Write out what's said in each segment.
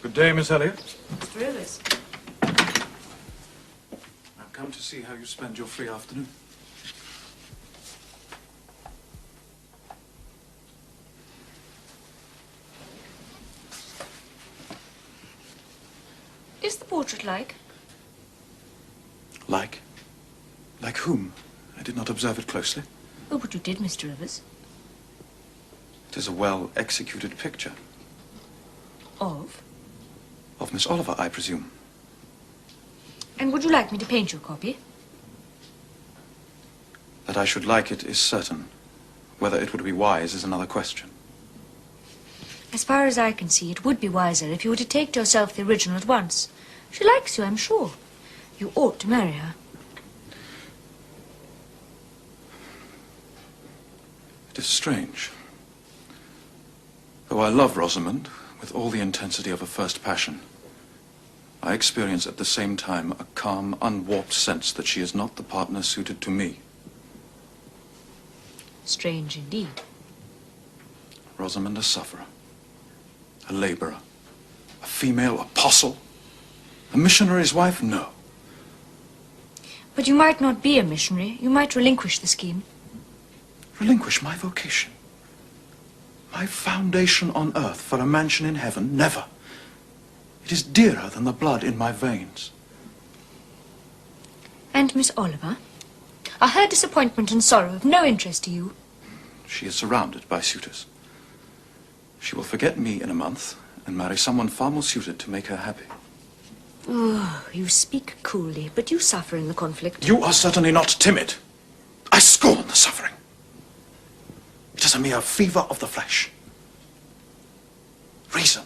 Good day, Miss Elliot. Mr. Rivers. I've come to see how you spend your free afternoon. Is the portrait like? Like? Like whom? I did not observe it closely. Oh, but you did, Mr. Rivers. It is a well-executed picture. Of? Of Miss Oliver, I presume. And would you like me to paint you a copy? That I should like it is certain. Whether it would be wise is another question. As far as I can see, it would be wiser if you were to take to yourself the original at once. She likes you, I'm sure. You ought to marry her. It is strange. Though I love Rosamond with all the intensity of a first passion, I experience at the same time a calm, unwarped sense that she is not the partner suited to me. Strange indeed. Rosamond a sufferer, a laborer, a female apostle, a missionary's wife? No. But you might not be a missionary. You might relinquish the scheme. Relinquish my vocation? My foundation on earth for a mansion in heaven? Never. It is dearer than the blood in my veins. And Miss Oliver? Are her disappointment and sorrow of no interest to you? She is surrounded by suitors. She will forget me in a month and marry someone far more suited to make her happy. Oh, you speak coolly, but you suffer in the conflict. You are certainly not timid. I scorn the suffering. It is a mere fever of the flesh. Reason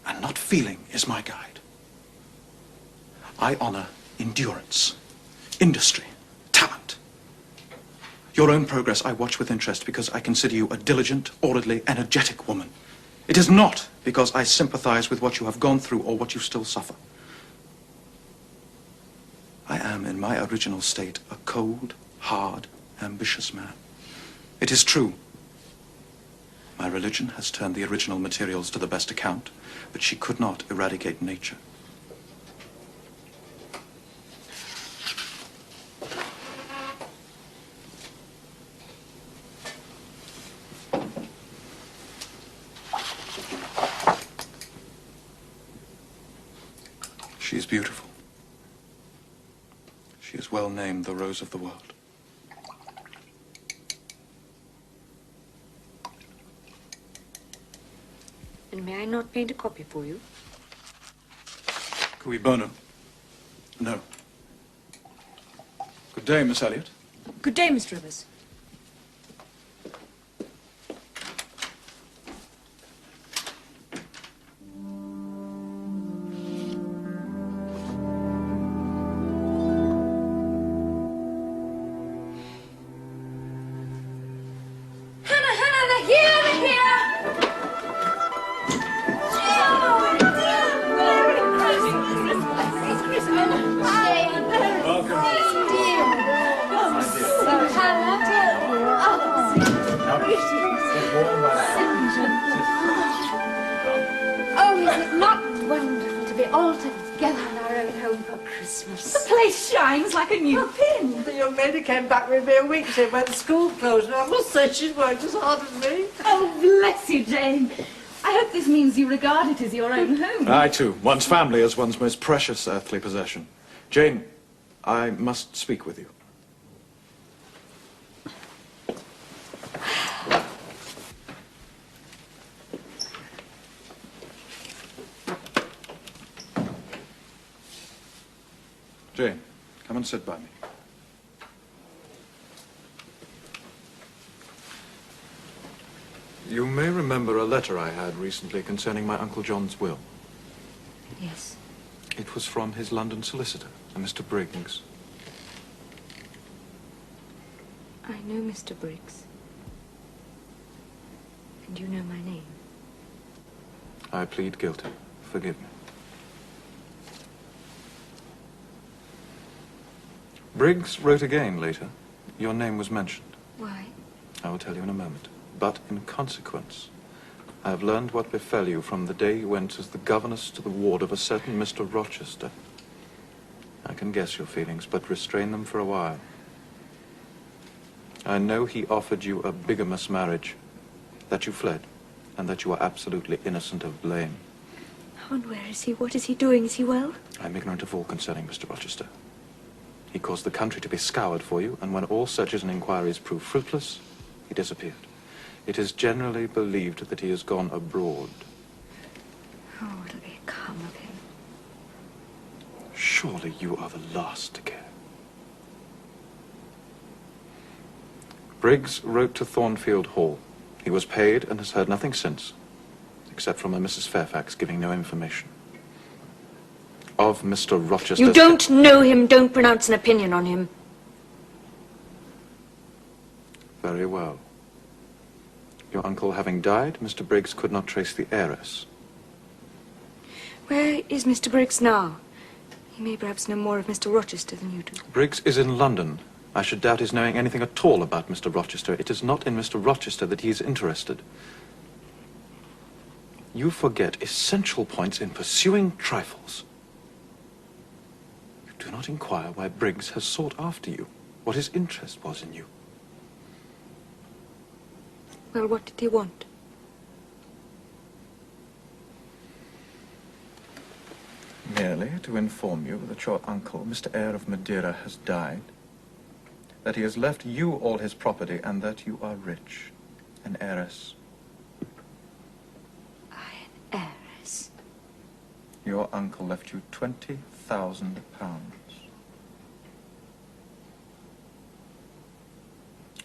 and not feeling is my guide. I honor endurance, industry, talent. Your own progress I watch with interest because I consider you a diligent, orderly, energetic woman. It is not because I sympathize with what you have gone through or what you still suffer. I am, in my original state, a cold, hard, ambitious man. It is true. My religion has turned the original materials to the best account, but she could not eradicate nature. She is beautiful. She is well named the Rose of the World. And may I not paint a copy for you? Cui bono? No. Good day, Miss Elliot. Good day, Mr. Rivers. Oh, is it not wonderful to be all together in our own home for Christmas? The place shines like a new pin. The young lady came back with me a week ago when the school closed, and I must say she's worked as hard as me. Oh, bless you, Jane. I hope this means you regard it as your own home. I, too. One's family is one's most precious earthly possession. Jane, I must speak with you. Jane, come and sit by me. You may remember a letter I had recently concerning my Uncle John's will. Yes. It was from his London solicitor, a Mr. Briggs. I know Mr. Briggs. And you know my name. I plead guilty. Forgive me. Briggs wrote again later. Your name was mentioned. Why? I will tell you in a moment. But in consequence I have learned what befell you from the day you went as the governess to the ward of a certain Mr. Rochester. I can guess your feelings, but restrain them for a while. I know he offered you a bigamous marriage, that you fled, and that you are absolutely innocent of blame. Oh, and where is he? What is he doing? Is he well? I'm ignorant of all concerning Mr. Rochester. He caused the country to be scoured for you, and when all searches and inquiries proved fruitless, he disappeared. It is generally believed that he has gone abroad. Oh, what'll become of him? Surely you are the last to care. Briggs wrote to Thornfield Hall. He was paid and has heard nothing since, except from a Mrs. Fairfax giving no information. Of Mr. Rochester... You don't know him. Don't pronounce an opinion on him. Very well. Your uncle having died, Mr. Briggs could not trace the heiress. Where is Mr. Briggs now? He may perhaps know more of Mr. Rochester than you do. Briggs is in London. I should doubt his knowing anything at all about Mr. Rochester. It is not in Mr. Rochester that he is interested. You forget essential points in pursuing trifles. You do not inquire why Briggs has sought after you, what his interest was in you. Well, what did he want? Merely to inform you that your uncle, Mr. Eyre of Madeira, has died, that he has left you all his property, and that you are rich, an heiress. An heiress? Your uncle left you £20,000.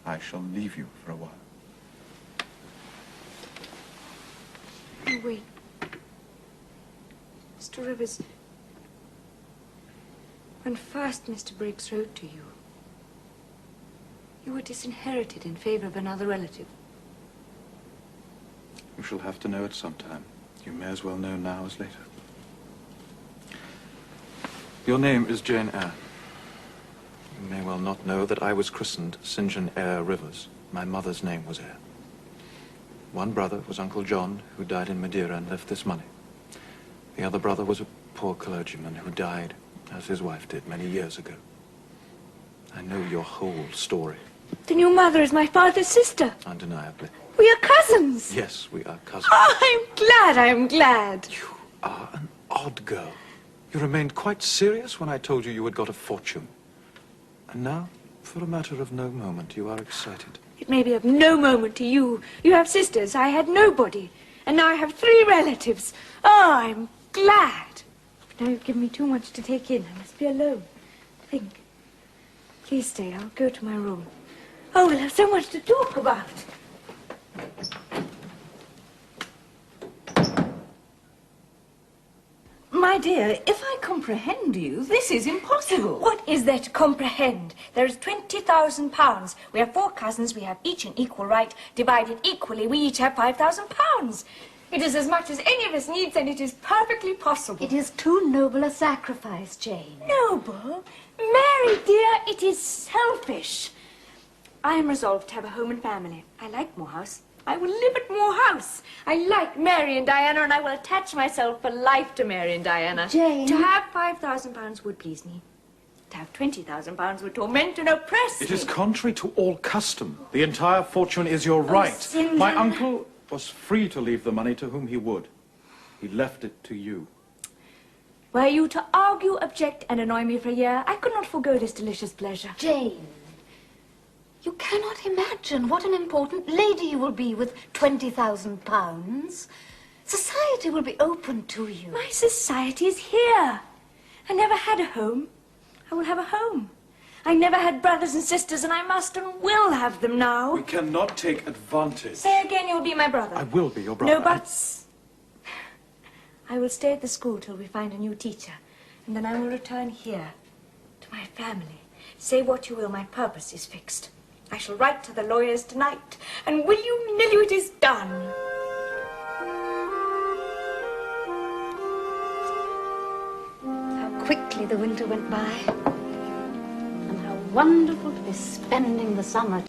I shall leave you for a while. Oh, wait. Mr. Rivers, when first Mr. Briggs wrote to you, you were disinherited in favor of another relative. You shall have to know it sometime. You may as well know now as later. Your name is Jane Eyre. You may well not know that I was christened St. John Eyre Rivers. My mother's name was Eyre. One brother was Uncle John, who died in Madeira and left this money. The other brother was a poor clergyman who died, as his wife did, many years ago. I know your whole story. Then your mother is my father's sister. Undeniably. We are cousins. Yes, we are cousins. Oh, I'm glad. You are an odd girl. You remained quite serious when I told you you had got a fortune. And now, for a matter of no moment, you are excited. It may be of no moment to you. You have sisters. I had nobody. And now I have 3 relatives. Oh, I'm glad. Now you've given me too much to take in. I must be alone. Think. Please stay. I'll go to my room. Oh, we'll have so much to talk about. My dear, if I comprehend you, this is impossible. What is there to comprehend? There is £20,000. We have 4 cousins. We have each an equal right. Divided equally, we each have £5,000. It is as much as any of us needs, and it is perfectly possible. It is too noble a sacrifice, Jane. Noble? Mary, dear, it is selfish. I am resolved to have a home and family. I like Moor House. I will live at Moor House. I like Mary and Diana, and I will attach myself for life to Mary and Diana. Jane. To have £5,000 would please me. To have £20,000 would torment and oppress me. It is contrary to all custom. The entire fortune is your right. St. My John. uncle was free to leave the money to whom he would. He left it to you. Were you to argue, object, and annoy me for a year, I could not forego this delicious pleasure. Jane, you cannot imagine what an important lady you will be with £20,000. Society will be open to you. My society is here. I never had a home. I will have a home. I never had brothers and sisters, and I must and will have them now. We cannot take advantage. Say again, you'll be my brother. I will be your brother. No buts. I will stay at the school till we find a new teacher, and then I will return here to my family. Say what you will, my purpose is fixed. I shall write to the lawyers tonight, and will you nill you, it is done. How quickly the winter went by. And how wonderful to be spending the summer